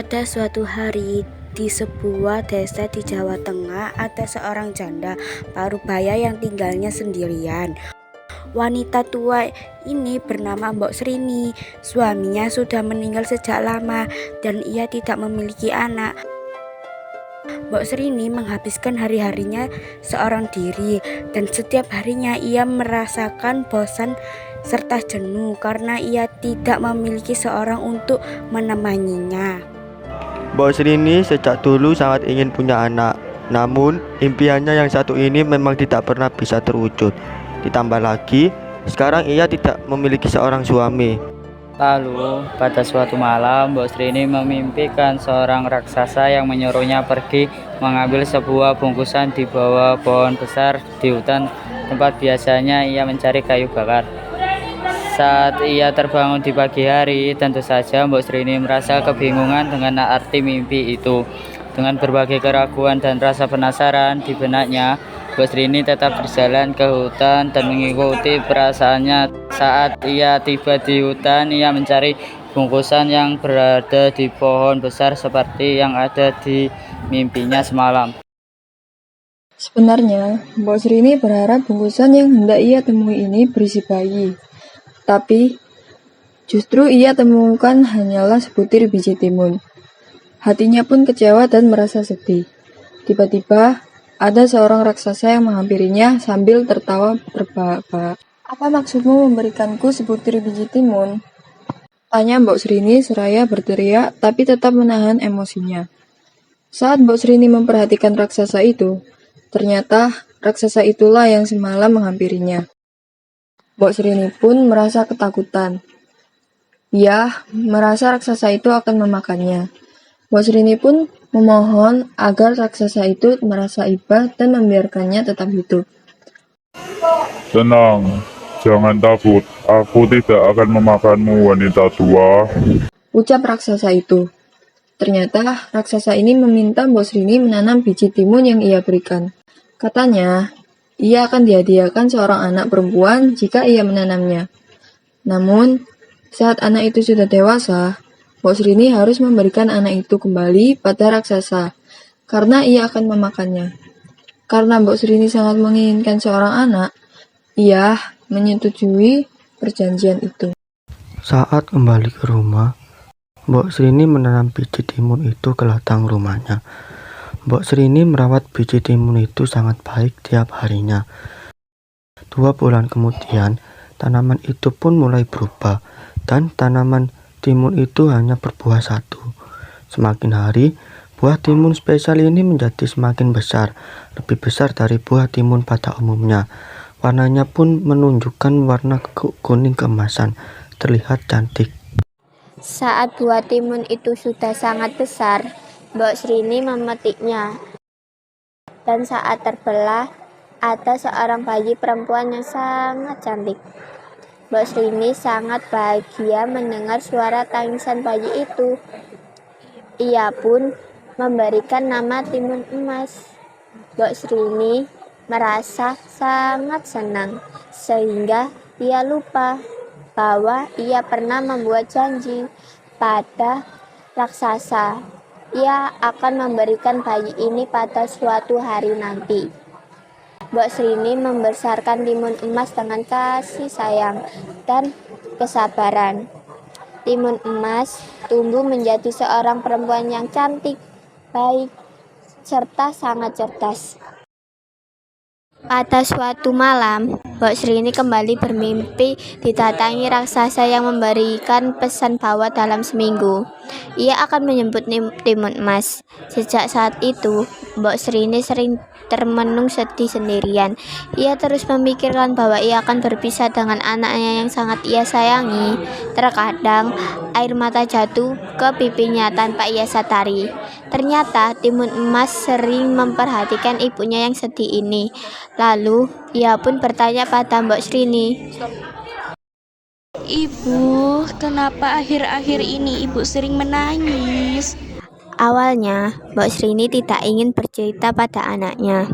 Pada suatu hari di sebuah desa di Jawa Tengah ada seorang janda parubaya yang tinggalnya sendirian. Wanita tua ini bernama Mbok Srini. Suaminya sudah meninggal sejak lama dan ia tidak memiliki anak. Mbok Srini menghabiskan hari-harinya seorang diri dan setiap harinya ia merasakan bosan serta jenuh karena ia tidak memiliki seorang untuk menemaninya. Mbok Srini sejak dulu sangat ingin punya anak, namun impiannya yang satu ini memang tidak pernah bisa terwujud. Ditambah lagi, sekarang ia tidak memiliki seorang suami. Lalu, pada suatu malam, Mbok Srini memimpikan seorang raksasa yang menyuruhnya pergi mengambil sebuah bungkusan di bawah pohon besar di hutan tempat biasanya ia mencari kayu bakar. Saat ia terbangun di pagi hari, tentu saja Mbok Srini merasa kebingungan dengan arti mimpi itu. Dengan berbagai keraguan dan rasa penasaran di benaknya, Mbok Srini tetap berjalan ke hutan dan mengikuti perasaannya. Saat ia tiba di hutan, ia mencari bungkusan yang berada di pohon besar seperti yang ada di mimpinya semalam. Sebenarnya, Mbok Srini berharap bungkusan yang hendak ia temui ini berisi bayi. Tapi, justru ia temukan hanyalah sebutir biji timun. Hatinya pun kecewa dan merasa sedih. Tiba-tiba, ada seorang raksasa yang menghampirinya sambil tertawa terbahak-bahak. "Apa maksudmu memberikanku sebutir biji timun?" tanya Mbok Srini seraya berteriak tapi tetap menahan emosinya. Saat Mbok Srini memperhatikan raksasa itu, ternyata raksasa itulah yang semalam menghampirinya. Mbok Srini pun merasa ketakutan. Ia merasa raksasa itu akan memakannya. Mbok Srini pun memohon agar raksasa itu merasa iba dan membiarkannya tetap hidup. "Tenang, jangan takut. Aku tidak akan memakanmu, wanita tua," ucap raksasa itu. Ternyata raksasa ini meminta Mbok Srini menanam biji timun yang ia berikan. Katanya, ia akan dihadiahkan seorang anak perempuan jika ia menanamnya. Namun, saat anak itu sudah dewasa, Mbok Srini harus memberikan anak itu kembali pada raksasa, karena ia akan memakannya. Karena Mbok Srini sangat menginginkan seorang anak, ia menyetujui perjanjian itu. Saat kembali ke rumah, Mbok Srini menanam biji timun itu ke ladang rumahnya. Mbok Srini merawat biji timun itu sangat baik tiap harinya. 2 bulan kemudian, tanaman itu pun mulai berubah dan tanaman timun itu hanya berbuah 1. Semakin hari, buah timun spesial ini menjadi semakin besar, lebih besar dari buah timun pada umumnya. Warnanya pun menunjukkan warna kuning keemasan, terlihat cantik. Saat buah timun itu sudah sangat besar, Mbok Srini memetiknya. Dan saat terbelah, ada seorang bayi perempuan yang sangat cantik. Mbok Srini sangat bahagia mendengar suara tangisan bayi itu. Ia pun memberikan nama timun emas. Mbok Srini merasa sangat senang, sehingga ia lupa bahwa ia pernah membuat janji pada raksasa. Ia akan memberikan bayi ini pada suatu hari nanti. Mbok Srini membesarkan timun emas dengan kasih sayang dan kesabaran. Timun emas tumbuh menjadi seorang perempuan yang cantik, baik, serta sangat cerdas. Pada suatu malam, Mbok Srini kembali bermimpi didatangi raksasa yang memberikan pesan bahwa dalam seminggu ia akan menjemput timun emas. Sejak saat itu, Mbok Srini sering termenung sedih sendirian. Ia terus memikirkan bahwa ia akan berpisah dengan anaknya yang sangat ia sayangi. Terkadang, air mata jatuh ke pipinya tanpa ia sadari. Ternyata timun emas sering memperhatikan ibunya yang sedih ini. Lalu, ia pun bertanya pada Mbok Srini. "Ibu, kenapa akhir-akhir ini ibu sering menangis?" Awalnya, Mbok Srini tidak ingin bercerita pada anaknya.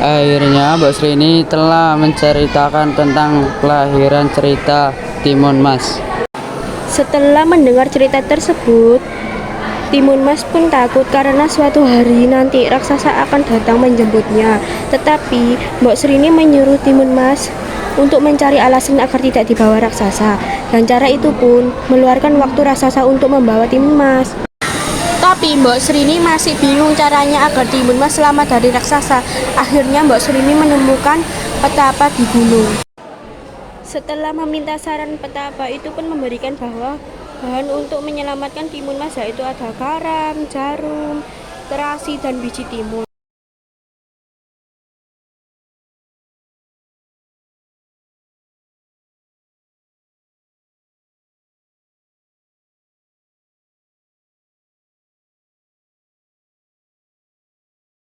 Akhirnya, Mbok Srini telah menceritakan tentang kelahiran cerita timun emas. Setelah mendengar cerita tersebut, Timun Mas pun takut karena suatu hari nanti raksasa akan datang menjemputnya. Tetapi Mbok Srini menyuruh Timun Mas untuk mencari alasan agar tidak dibawa raksasa. Dan cara itu pun meluarkan waktu raksasa untuk membawa Timun Mas. Tapi Mbok Srini masih bingung caranya agar Timun Mas selamat dari raksasa. Akhirnya Mbok Srini menemukan petapa di gunung. Setelah meminta saran petapa itu pun memberikan bahwa bahan untuk menyelamatkan Timun Mas yaitu ada garam, jarum, terasi, dan biji timun.